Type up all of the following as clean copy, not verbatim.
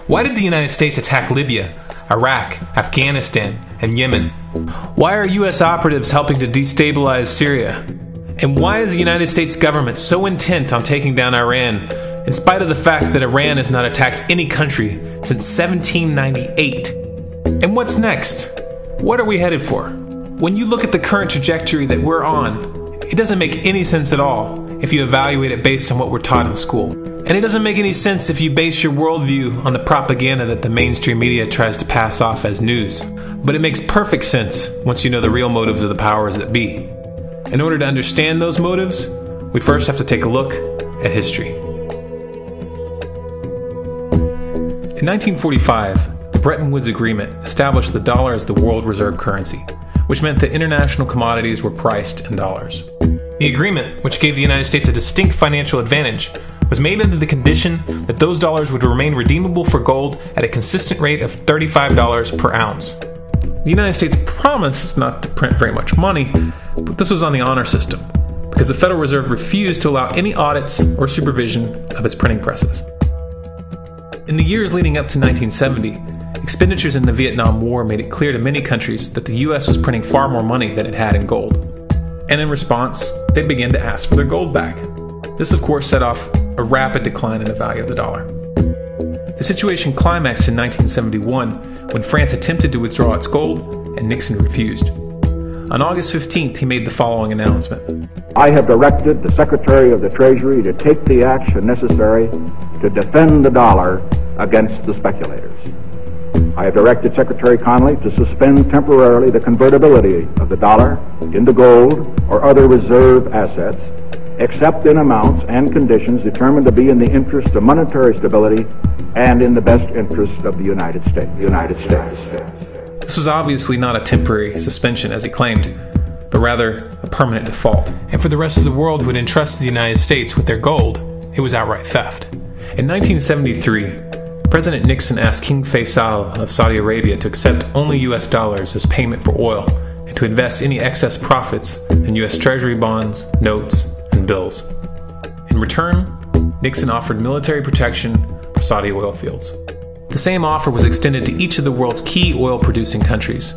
Why did the United States attack Libya, Iraq, Afghanistan, and Yemen? Why are U.S. operatives helping to destabilize Syria? And why is the United States government so intent on taking down Iran, in spite of the fact that Iran has not attacked any country since 1798? And what's next? What are we headed for? When you look at the current trajectory that we're on, it doesn't make any sense at all if you evaluate it based on what we're taught in school. And it doesn't make any sense if you base your worldview on the propaganda that the mainstream media tries to pass off as news. But it makes perfect sense once you know the real motives of the powers that be. In order to understand those motives, we first have to take a look at history. In 1945, the Bretton Woods Agreement established the dollar as the world reserve currency, which meant that international commodities were priced in dollars. The agreement, which gave the United States a distinct financial advantage, was made under the condition that those dollars would remain redeemable for gold at a consistent rate of $35 per ounce. The United States promised not to print very much money, but this was on the honor system, because the Federal Reserve refused to allow any audits or supervision of its printing presses. In the years leading up to 1970, expenditures in the Vietnam War made it clear to many countries that the U.S. was printing far more money than it had in gold. And in response, they began to ask for their gold back. This, of course, set off a rapid decline in the value of the dollar. The situation climaxed in 1971 when France attempted to withdraw its gold and Nixon refused. On August 15th, he made the following announcement. I have directed the Secretary of the Treasury to take the action necessary to defend the dollar against the speculators. I have directed Secretary Connally to suspend temporarily the convertibility of the dollar into gold or other reserve assets, except in amounts and conditions determined to be in the interest of monetary stability and in the best interest of the United States. This was obviously not a temporary suspension, as he claimed, but rather a permanent default. And for the rest of the world who had entrusted the United States with their gold, it was outright theft. In 1973, President Nixon asked King Faisal of Saudi Arabia to accept only U.S. dollars as payment for oil and to invest any excess profits in U.S. Treasury bonds, notes, and bills. In return, Nixon offered military protection for Saudi oil fields. The same offer was extended to each of the world's key oil-producing countries,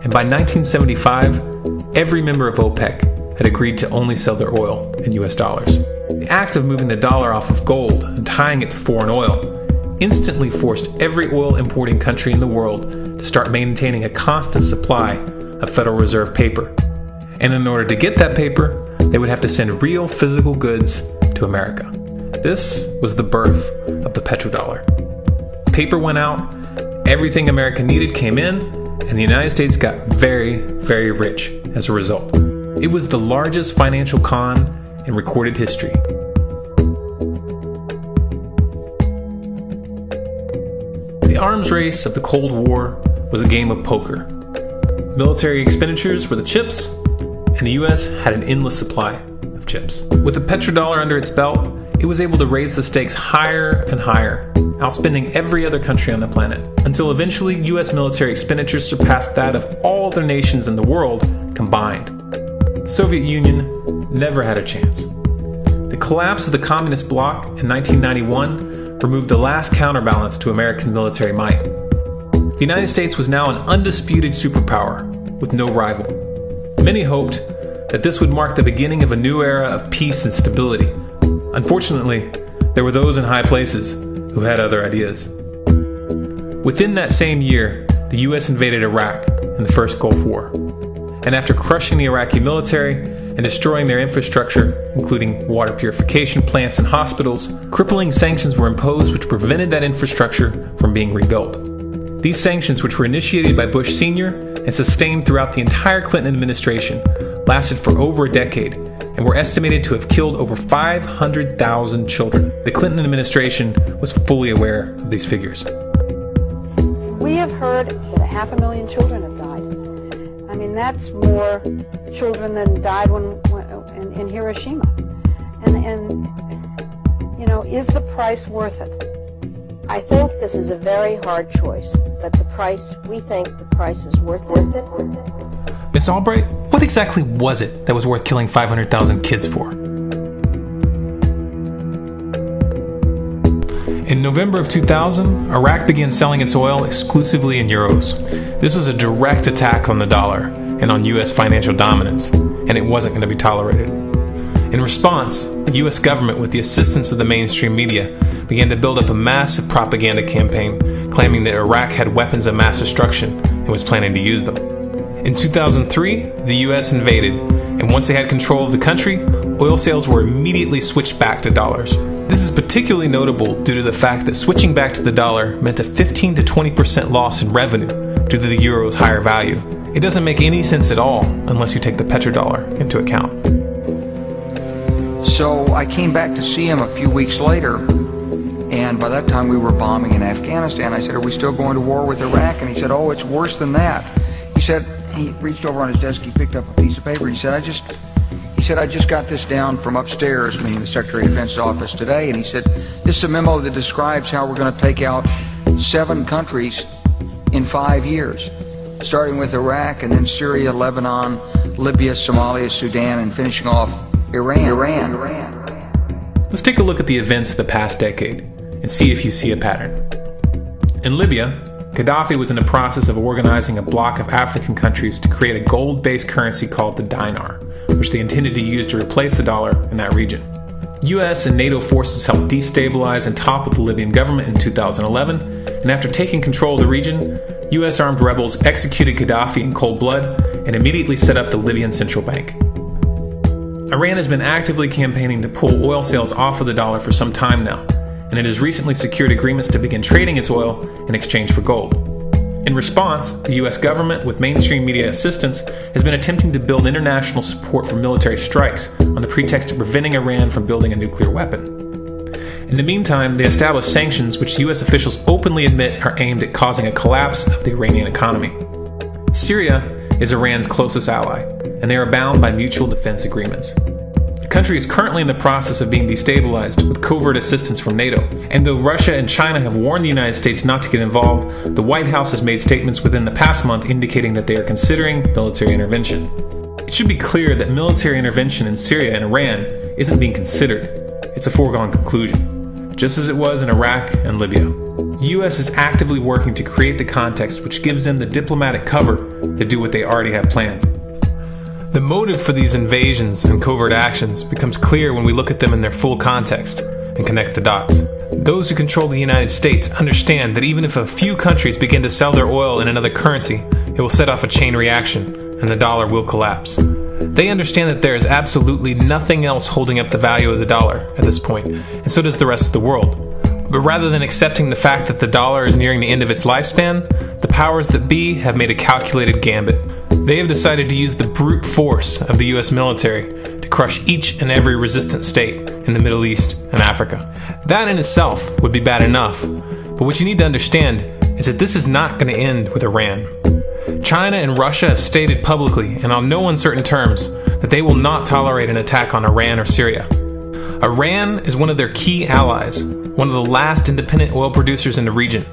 and by 1975, every member of OPEC had agreed to only sell their oil in U.S. dollars. The act of moving the dollar off of gold and tying it to foreign oil instantly forced every oil-importing country in the world to start maintaining a constant supply of Federal Reserve paper. And in order to get that paper, they would have to send real physical goods to America. This was the birth of the petrodollar. Paper went out, everything America needed came in, and the United States got very, very rich as a result. It was the largest financial con in recorded history. The arms race of the Cold War was a game of poker. Military expenditures were the chips, and the U.S. had an endless supply of chips. With the petrodollar under its belt, it was able to raise the stakes higher and higher, outspending every other country on the planet, until eventually U.S. military expenditures surpassed that of all other nations in the world combined. The Soviet Union never had a chance. The collapse of the communist bloc in 1991 removed the last counterbalance to American military might. The United States was now an undisputed superpower with no rival. Many hoped that this would mark the beginning of a new era of peace and stability. Unfortunately, there were those in high places who had other ideas. Within that same year, the U.S. invaded Iraq in the First Gulf War. And after crushing the Iraqi military and destroying their infrastructure, including water purification plants and hospitals, crippling sanctions were imposed which prevented that infrastructure from being rebuilt. These sanctions, which were initiated by Bush Sr. and sustained throughout the entire Clinton administration, lasted for over a decade and were estimated to have killed over 500,000 children. The Clinton administration was fully aware of these figures. We have heard that 500,000 children have died. I mean, that's more children than died in Hiroshima. And you know, is the price worth it? I think this is a very hard choice, but we think the price is worth it. Miss Albright, what exactly was it that was worth killing 500,000 kids for? In November of 2000, Iraq began selling its oil exclusively in euros. This was a direct attack on the dollar and on U.S. financial dominance, and it wasn't going to be tolerated. In response, the U.S. government, with the assistance of the mainstream media, began to build up a massive propaganda campaign claiming that Iraq had weapons of mass destruction and was planning to use them. In 2003, the U.S. invaded, and once they had control of the country, oil sales were immediately switched back to dollars. This is particularly notable due to the fact that switching back to the dollar meant a 15 to 20% loss in revenue due to the euro's higher value. It doesn't make any sense at all unless you take the petrodollar into account. So I came back to see him a few weeks later, and by that time we were bombing in Afghanistan. I said, "Are we still going to war with Iraq?" And he said, "Oh, it's worse than that." He said, he reached over on his desk, he picked up a piece of paper, and he said, I just got this down from upstairs, meaning the Secretary of Defense's office today, and he said, "This is a memo that describes how we're going to take out 7 countries in 5 years, starting with Iraq, and then Syria, Lebanon, Libya, Somalia, Sudan, and finishing off Iran. Let's take a look at the events of the past decade and see if you see a pattern. In Libya, Gaddafi was in the process of organizing a bloc of African countries to create a gold-based currency called the dinar, which they intended to use to replace the dollar in that region. US and NATO forces helped destabilize and topple the Libyan government in 2011, and after taking control of the region, US armed rebels executed Gaddafi in cold blood and immediately set up the Libyan central bank. Iran has been actively campaigning to pull oil sales off of the dollar for some time now, and it has recently secured agreements to begin trading its oil in exchange for gold. In response, the US government, with mainstream media assistance, has been attempting to build international support for military strikes on the pretext of preventing Iran from building a nuclear weapon. In the meantime, they established sanctions which US officials openly admit are aimed at causing a collapse of the Iranian economy. Syria is Iran's closest ally, and they are bound by mutual defense agreements. The country is currently in the process of being destabilized with covert assistance from NATO, and though Russia and China have warned the United States not to get involved, the White House has made statements within the past month indicating that they are considering military intervention. It should be clear that military intervention in Syria and Iran isn't being considered. It's a foregone conclusion, just as it was in Iraq and Libya. The U.S. is actively working to create the context which gives them the diplomatic cover to do what they already have planned. The motive for these invasions and covert actions becomes clear when we look at them in their full context and connect the dots. Those who control the United States understand that even if a few countries begin to sell their oil in another currency, it will set off a chain reaction and the dollar will collapse. They understand that there is absolutely nothing else holding up the value of the dollar at this point, and so does the rest of the world. But rather than accepting the fact that the dollar is nearing the end of its lifespan, the powers that be have made a calculated gambit. They have decided to use the brute force of the US military to crush each and every resistant state in the Middle East and Africa. That in itself would be bad enough, but what you need to understand is that this is not going to end with Iran. China and Russia have stated publicly and on no uncertain terms that they will not tolerate an attack on Iran or Syria. Iran is one of their key allies, one of the last independent oil producers in the region,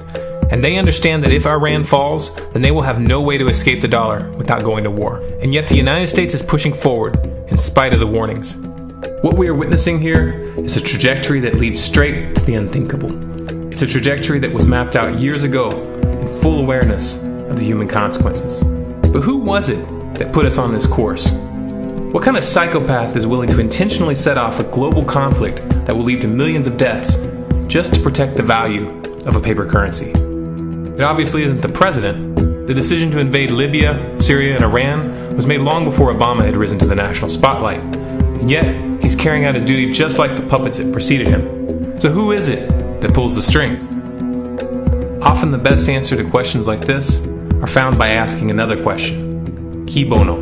and they understand that if Iran falls, then they will have no way to escape the dollar without going to war. And yet the United States is pushing forward in spite of the warnings. What we are witnessing here is a trajectory that leads straight to the unthinkable. It's a trajectory that was mapped out years ago in full awareness of the human consequences. But who was it that put us on this course? What kind of psychopath is willing to intentionally set off a global conflict that will lead to millions of deaths just to protect the value of a paper currency? It obviously isn't the president. The decision to invade Libya, Syria, and Iran was made long before Obama had risen to the national spotlight. And yet, he's carrying out his duty just like the puppets that preceded him. So who is it that pulls the strings? Often the best answer to questions like this are found by asking another question. Qui bono?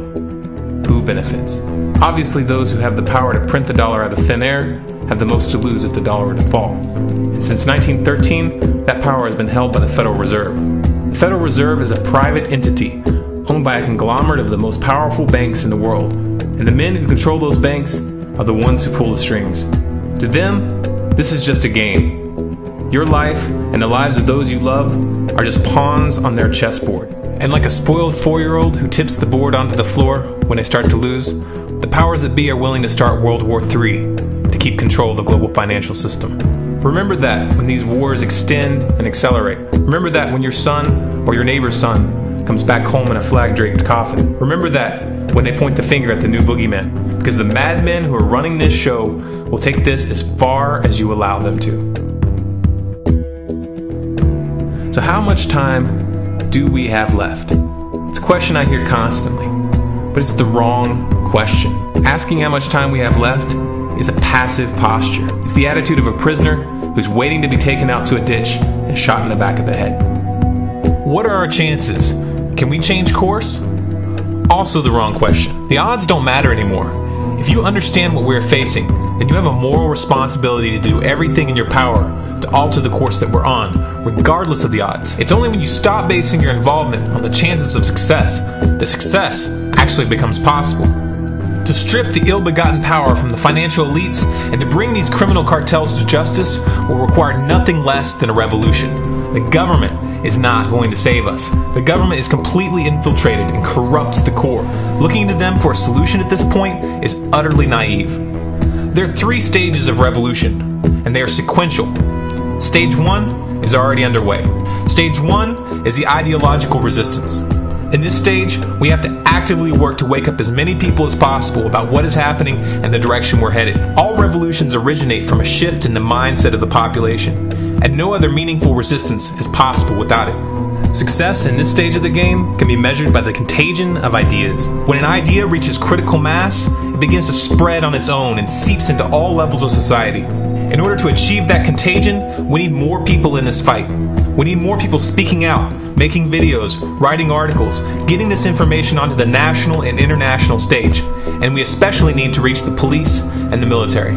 Who benefits? Obviously, those who have the power to print the dollar out of thin air have the most to lose if the dollar were to fall. And since 1913, that power has been held by the Federal Reserve. The Federal Reserve is a private entity owned by a conglomerate of the most powerful banks in the world. And the men who control those banks are the ones who pull the strings. To them, this is just a game. Your life and the lives of those you love are just pawns on their chessboard. And like a spoiled 4-year-old who tips the board onto the floor when they start to lose, the powers that be are willing to start World War III to keep control of the global financial system. Remember that when these wars extend and accelerate. Remember that when your son or your neighbor's son comes back home in a flag-draped coffin. Remember that when they point the finger at the new boogeyman. Because the madmen who are running this show will take this as far as you allow them to. So how much time do we have left? It's a question I hear constantly, but it's the wrong question. Asking how much time we have left is a passive posture. It's the attitude of a prisoner who's waiting to be taken out to a ditch and shot in the back of the head. What are our chances? Can we change course? Also the wrong question. The odds don't matter anymore. If you understand what we're facing, then you have a moral responsibility to do everything in your power to alter the course that we're on, regardless of the odds. It's only when you stop basing your involvement on the chances of success that success actually becomes possible. To strip the ill-begotten power from the financial elites and to bring these criminal cartels to justice will require nothing less than a revolution. The government is not going to save us. The government is completely infiltrated and corrupt to the core. Looking to them for a solution at this point is utterly naive. There are 3 stages of revolution, and they are sequential. Stage 1 is already underway. Stage 1 is the ideological resistance. In this stage, we have to actively work to wake up as many people as possible about what is happening and the direction we're headed. All revolutions originate from a shift in the mindset of the population, and no other meaningful resistance is possible without it. Success in this stage of the game can be measured by the contagion of ideas. When an idea reaches critical mass, it begins to spread on its own and seeps into all levels of society. In order to achieve that contagion, we need more people in this fight. We need more people speaking out, making videos, writing articles, getting this information onto the national and international stage. And we especially need to reach the police and the military.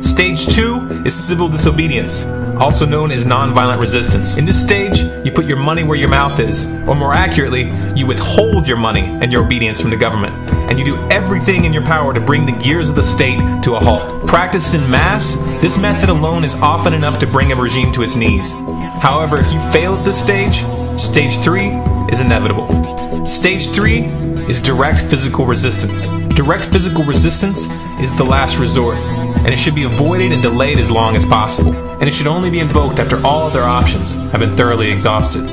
Stage 2 is civil disobedience, also known as nonviolent resistance. In this stage, you put your money where your mouth is, or more accurately, you withhold your money and your obedience from the government, and you do everything in your power to bring the gears of the state to a halt. Practiced in mass, this method alone is often enough to bring a regime to its knees. However, if you fail at this stage, Stage 3 is inevitable. Stage 3 is direct physical resistance. Direct physical resistance is the last resort, and it should be avoided and delayed as long as possible, and it should only be invoked after all other options have been thoroughly exhausted.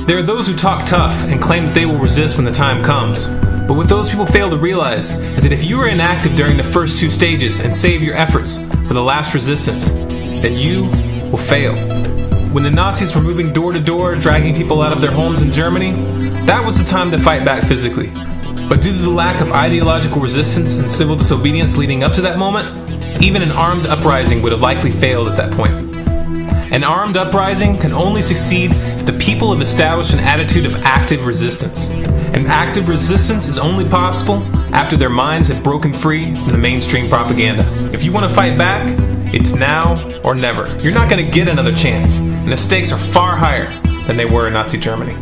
There are those who talk tough and claim that they will resist when the time comes, but what those people fail to realize is that if you are inactive during the first 2 stages and save your efforts for the last resistance, then you will fail. When the Nazis were moving door to door, dragging people out of their homes in Germany, that was the time to fight back physically. But due to the lack of ideological resistance and civil disobedience leading up to that moment, even an armed uprising would have likely failed at that point. An armed uprising can only succeed if the people have established an attitude of active resistance. And active resistance is only possible after their minds have broken free from the mainstream propaganda. If you want to fight back, it's now or never. You're not going to get another chance, and the stakes are far higher than they were in Nazi Germany.